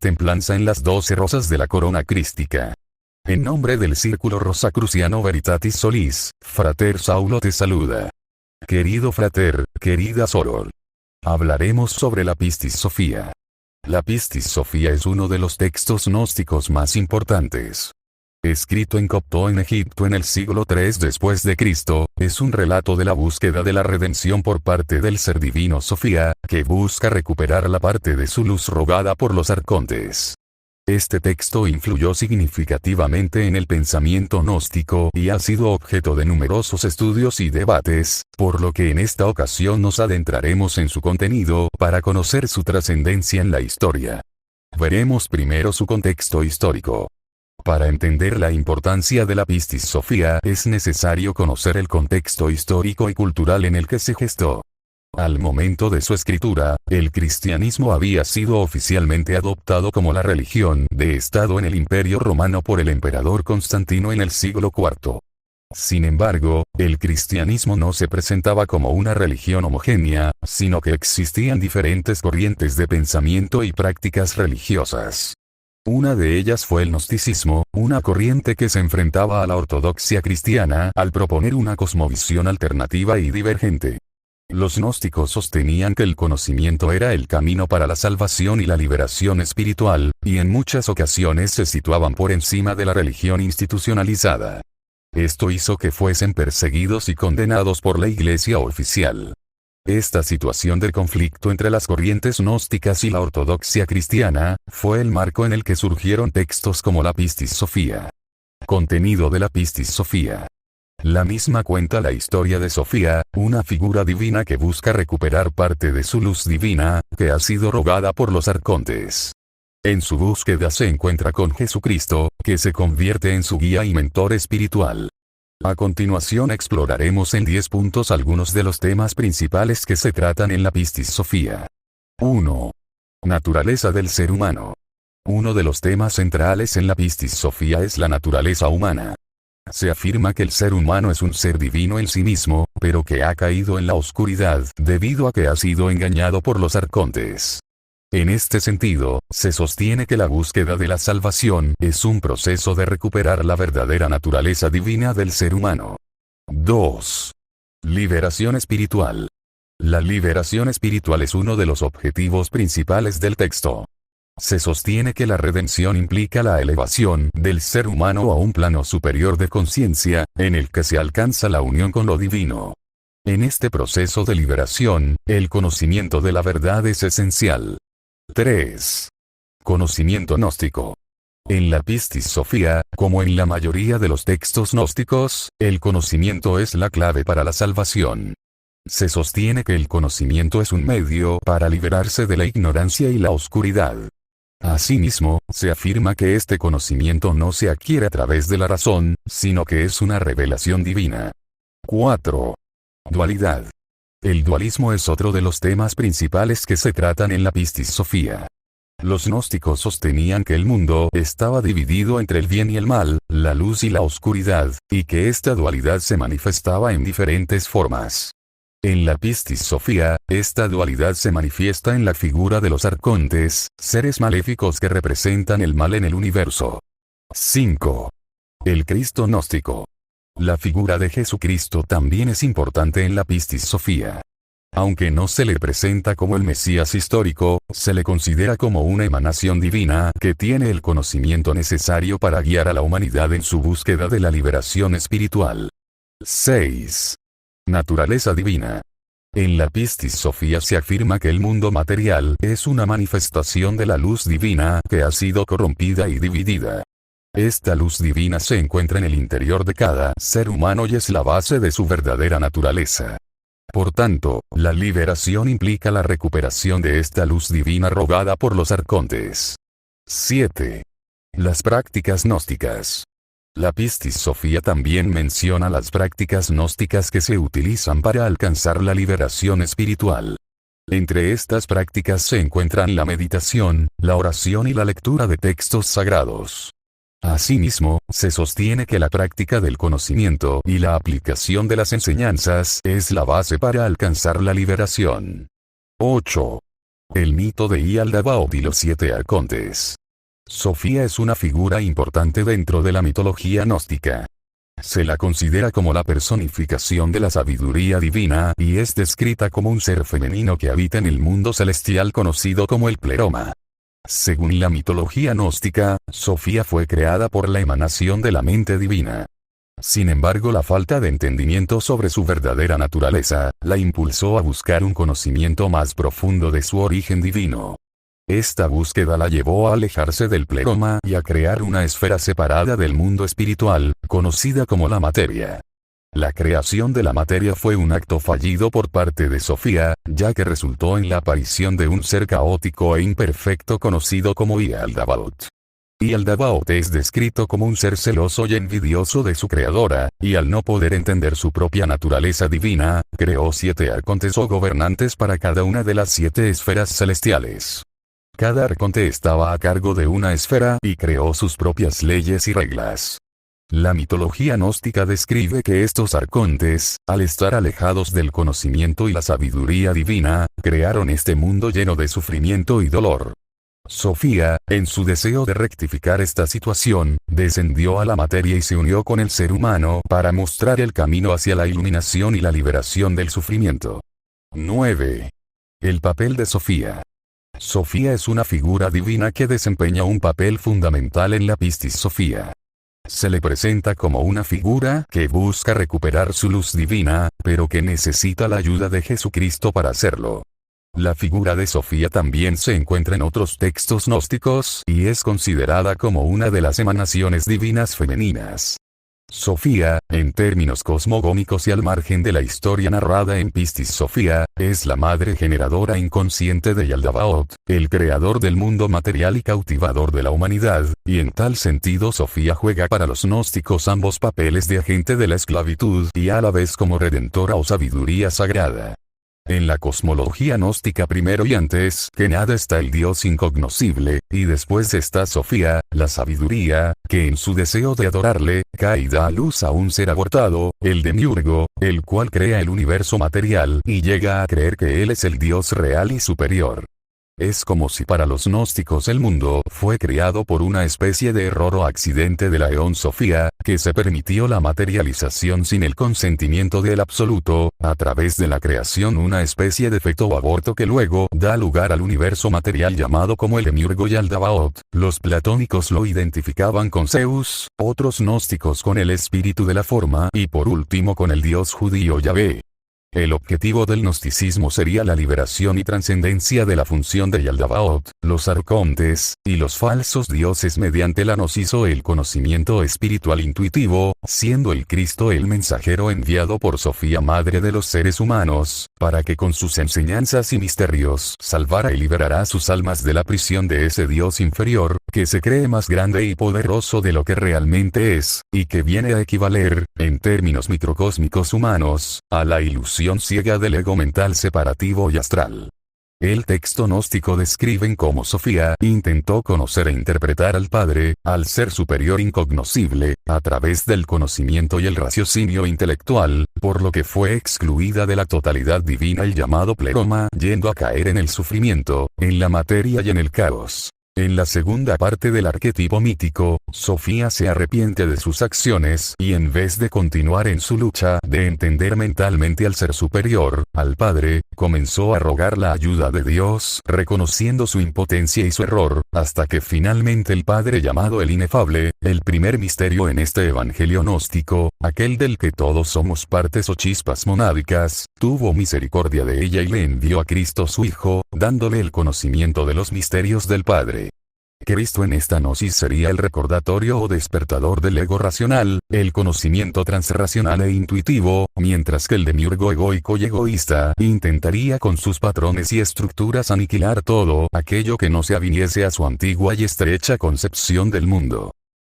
templanza en las 12 rosas de la corona crística. En nombre del Círculo Rosacruciano Veritatis Solis, Frater Saulo te saluda. Querido frater, querida soror. Hablaremos sobre la Pistis Sophia. La Pistis Sophia es uno de los textos gnósticos más importantes. Escrito en copto en Egipto en el siglo III después de Cristo, es un relato de la búsqueda de la redención por parte del ser divino Sofía, que busca recuperar la parte de su luz robada por los arcontes. Este texto influyó significativamente en el pensamiento gnóstico y ha sido objeto de numerosos estudios y debates, por lo que en esta ocasión nos adentraremos en su contenido para conocer su trascendencia en la historia. Veremos primero su contexto histórico. Para entender la importancia de la Pistis Sophia es necesario conocer el contexto histórico y cultural en el que se gestó. Al momento de su escritura, el cristianismo había sido oficialmente adoptado como la religión de Estado en el Imperio Romano por el emperador Constantino en el siglo IV. Sin embargo, el cristianismo no se presentaba como una religión homogénea, sino que existían diferentes corrientes de pensamiento y prácticas religiosas. Una de ellas fue el gnosticismo, una corriente que se enfrentaba a la ortodoxia cristiana al proponer una cosmovisión alternativa y divergente. Los gnósticos sostenían que el conocimiento era el camino para la salvación y la liberación espiritual, y en muchas ocasiones se situaban por encima de la religión institucionalizada. Esto hizo que fuesen perseguidos y condenados por la Iglesia oficial. Esta situación de conflicto entre las corrientes gnósticas y la ortodoxia cristiana, fue el marco en el que surgieron textos como la Pistis Sophia. Contenido de la Pistis Sophia. La misma cuenta la historia de Sofía, una figura divina que busca recuperar parte de su luz divina, que ha sido robada por los arcontes. En su búsqueda se encuentra con Jesucristo, que se convierte en su guía y mentor espiritual. A continuación exploraremos en 10 puntos algunos de los temas principales que se tratan en la Pistis Sophia. 1. Naturaleza del ser humano. Uno de los temas centrales en la Pistis Sophia es la naturaleza humana. Se afirma que el ser humano es un ser divino en sí mismo, pero que ha caído en la oscuridad debido a que ha sido engañado por los arcontes. En este sentido, se sostiene que la búsqueda de la salvación es un proceso de recuperar la verdadera naturaleza divina del ser humano. 2. Liberación espiritual. La liberación espiritual es uno de los objetivos principales del texto. Se sostiene que la redención implica la elevación del ser humano a un plano superior de conciencia, en el que se alcanza la unión con lo divino. En este proceso de liberación, el conocimiento de la verdad es esencial. 3. Conocimiento gnóstico. En la Pistis Sophia, como en la mayoría de los textos gnósticos, el conocimiento es la clave para la salvación. Se sostiene que el conocimiento es un medio para liberarse de la ignorancia y la oscuridad. Asimismo, se afirma que este conocimiento no se adquiere a través de la razón, sino que es una revelación divina. 4. Dualidad. El dualismo es otro de los temas principales que se tratan en la Pistis Sophia. Los gnósticos sostenían que el mundo estaba dividido entre el bien y el mal, la luz y la oscuridad, y que esta dualidad se manifestaba en diferentes formas. En la Pistis Sophia, esta dualidad se manifiesta en la figura de los arcontes, seres maléficos que representan el mal en el universo. 5. El Cristo gnóstico. La figura de Jesucristo también es importante en la Pistis Sophia. Aunque no se le presenta como el Mesías histórico, se le considera como una emanación divina que tiene el conocimiento necesario para guiar a la humanidad en su búsqueda de la liberación espiritual. 6. Naturaleza divina. En la Pistis Sophia se afirma que el mundo material es una manifestación de la luz divina que ha sido corrompida y dividida. Esta luz divina se encuentra en el interior de cada ser humano y es la base de su verdadera naturaleza. Por tanto, la liberación implica la recuperación de esta luz divina robada por los arcontes. 7. Las prácticas gnósticas. La Pistis Sophia también menciona las prácticas gnósticas que se utilizan para alcanzar la liberación espiritual. Entre estas prácticas se encuentran la meditación, la oración y la lectura de textos sagrados. Asimismo, se sostiene que la práctica del conocimiento y la aplicación de las enseñanzas es la base para alcanzar la liberación. 8. El mito de Yaldabaoth y los 7 arcontes. Sofía es una figura importante dentro de la mitología gnóstica. Se la considera como la personificación de la sabiduría divina y es descrita como un ser femenino que habita en el mundo celestial conocido como el pleroma. Según la mitología gnóstica, Sofía fue creada por la emanación de la mente divina. Sin embargo, la falta de entendimiento sobre su verdadera naturaleza, la impulsó a buscar un conocimiento más profundo de su origen divino. Esta búsqueda la llevó a alejarse del pleroma y a crear una esfera separada del mundo espiritual, conocida como la materia. La creación de la materia fue un acto fallido por parte de Sofía, ya que resultó en la aparición de un ser caótico e imperfecto conocido como Yaldabaoth. Yaldabaoth es descrito como un ser celoso y envidioso de su creadora, y al no poder entender su propia naturaleza divina, creó 7 arcontes o gobernantes para cada una de las 7 esferas celestiales. Cada arconte estaba a cargo de una esfera y creó sus propias leyes y reglas. La mitología gnóstica describe que estos arcontes, al estar alejados del conocimiento y la sabiduría divina, crearon este mundo lleno de sufrimiento y dolor. Sofía, en su deseo de rectificar esta situación, descendió a la materia y se unió con el ser humano para mostrar el camino hacia la iluminación y la liberación del sufrimiento. 9. El papel de Sofía. Sofía es una figura divina que desempeña un papel fundamental en la Pistis Sophia. Se le presenta como una figura que busca recuperar su luz divina, pero que necesita la ayuda de Jesucristo para hacerlo. La figura de Sofía también se encuentra en otros textos gnósticos y es considerada como una de las emanaciones divinas femeninas. Sofía, en términos cosmogónicos y al margen de la historia narrada en Pistis Sophia, es la madre generadora inconsciente de Yaldabaoth, el creador del mundo material y cautivador de la humanidad, y en tal sentido Sofía juega para los gnósticos ambos papeles de agente de la esclavitud y a la vez como redentora o sabiduría sagrada. En la cosmología gnóstica primero y antes que nada está el Dios incognoscible, y después está Sofía, la sabiduría, que en su deseo de adorarle, cae y da a luz a un ser abortado, el demiurgo, el cual crea el universo material y llega a creer que él es el Dios real y superior. Es como si para los gnósticos el mundo fue creado por una especie de error o accidente de la eón Sofía, que se permitió la materialización sin el consentimiento del absoluto, a través de la creación una especie de efecto o aborto que luego da lugar al universo material llamado como el demiurgo Yaldabaoth. Los platónicos lo identificaban con Zeus, otros gnósticos con el espíritu de la forma y por último con el dios judío Yahvé. El objetivo del gnosticismo sería la liberación y trascendencia de la función de Yaldabaoth, los arcontes, y los falsos dioses mediante la gnosis o el conocimiento espiritual intuitivo, siendo el Cristo el mensajero enviado por Sofía madre de los seres humanos, para que con sus enseñanzas y misterios salvara y liberara a sus almas de la prisión de ese Dios inferior, que se cree más grande y poderoso de lo que realmente es, y que viene a equivaler, en términos microcósmicos humanos, a la ilusión ciega del ego mental separativo y astral. El texto gnóstico describen cómo Sofía intentó conocer e interpretar al Padre, al ser superior incognoscible, a través del conocimiento y el raciocinio intelectual, por lo que fue excluida de la totalidad divina y llamado pleroma, yendo a caer en el sufrimiento, en la materia y en el caos. En la segunda parte del arquetipo mítico, Sofía se arrepiente de sus acciones y en vez de continuar en su lucha de entender mentalmente al ser superior, al Padre, comenzó a rogar la ayuda de Dios, reconociendo su impotencia y su error, hasta que finalmente el Padre llamado el Inefable, el primer misterio en este evangelio gnóstico, aquel del que todos somos partes o chispas monádicas, tuvo misericordia de ella y le envió a Cristo su Hijo, dándole el conocimiento de los misterios del Padre. Cristo en esta gnosis sería el recordatorio o despertador del ego racional, el conocimiento transracional e intuitivo, mientras que el demiurgo egoico y egoísta intentaría con sus patrones y estructuras aniquilar todo aquello que no se aviniese a su antigua y estrecha concepción del mundo.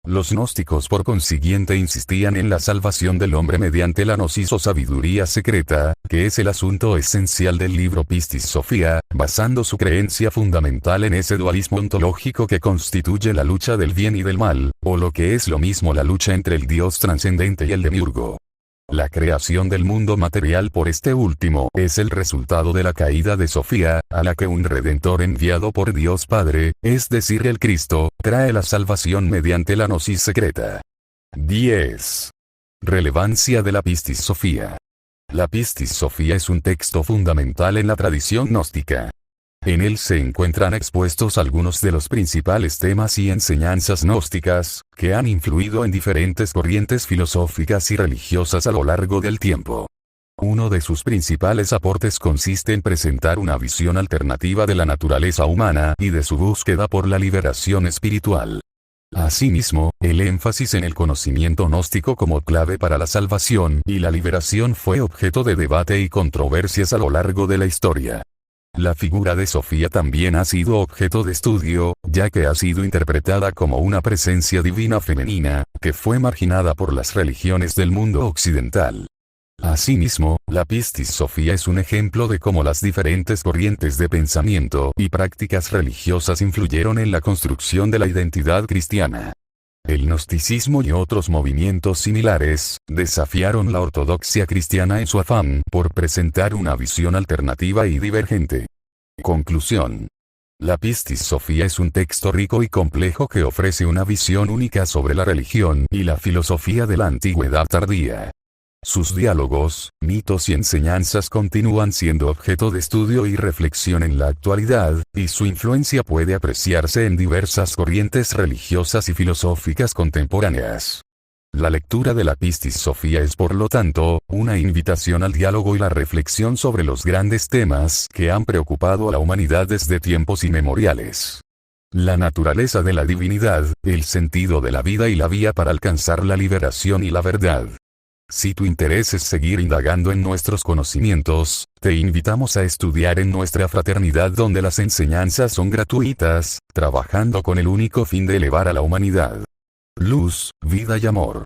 Los gnósticos por consiguiente insistían en la salvación del hombre mediante la gnosis o sabiduría secreta, que es el asunto esencial del libro Pistis Sophia, basando su creencia fundamental en ese dualismo ontológico que constituye la lucha del bien y del mal, o lo que es lo mismo la lucha entre el Dios trascendente y el demiurgo. La creación del mundo material por este último es el resultado de la caída de Sofía, a la que un Redentor enviado por Dios Padre, es decir el Cristo, trae la salvación mediante la gnosis secreta. 10. Relevancia de la Pistis Sophia. La Pistis Sophia es un texto fundamental en la tradición gnóstica. En él se encuentran expuestos algunos de los principales temas y enseñanzas gnósticas, que han influido en diferentes corrientes filosóficas y religiosas a lo largo del tiempo. Uno de sus principales aportes consiste en presentar una visión alternativa de la naturaleza humana y de su búsqueda por la liberación espiritual. Asimismo, el énfasis en el conocimiento gnóstico como clave para la salvación y la liberación fue objeto de debate y controversias a lo largo de la historia. La figura de Sofía también ha sido objeto de estudio, ya que ha sido interpretada como una presencia divina femenina, que fue marginada por las religiones del mundo occidental. Asimismo, la Pistis Sophia es un ejemplo de cómo las diferentes corrientes de pensamiento y prácticas religiosas influyeron en la construcción de la identidad cristiana. El gnosticismo y otros movimientos similares desafiaron la ortodoxia cristiana en su afán por presentar una visión alternativa y divergente. Conclusión. La Pistis Sophia es un texto rico y complejo que ofrece una visión única sobre la religión y la filosofía de la antigüedad tardía. Sus diálogos, mitos y enseñanzas continúan siendo objeto de estudio y reflexión en la actualidad, y su influencia puede apreciarse en diversas corrientes religiosas y filosóficas contemporáneas. La lectura de la Pistis Sophia es por lo tanto, una invitación al diálogo y la reflexión sobre los grandes temas que han preocupado a la humanidad desde tiempos inmemoriales. La naturaleza de la divinidad, el sentido de la vida y la vía para alcanzar la liberación y la verdad. Si tu interés es seguir indagando en nuestros conocimientos, te invitamos a estudiar en nuestra fraternidad donde las enseñanzas son gratuitas, trabajando con el único fin de elevar a la humanidad. Luz, vida y amor.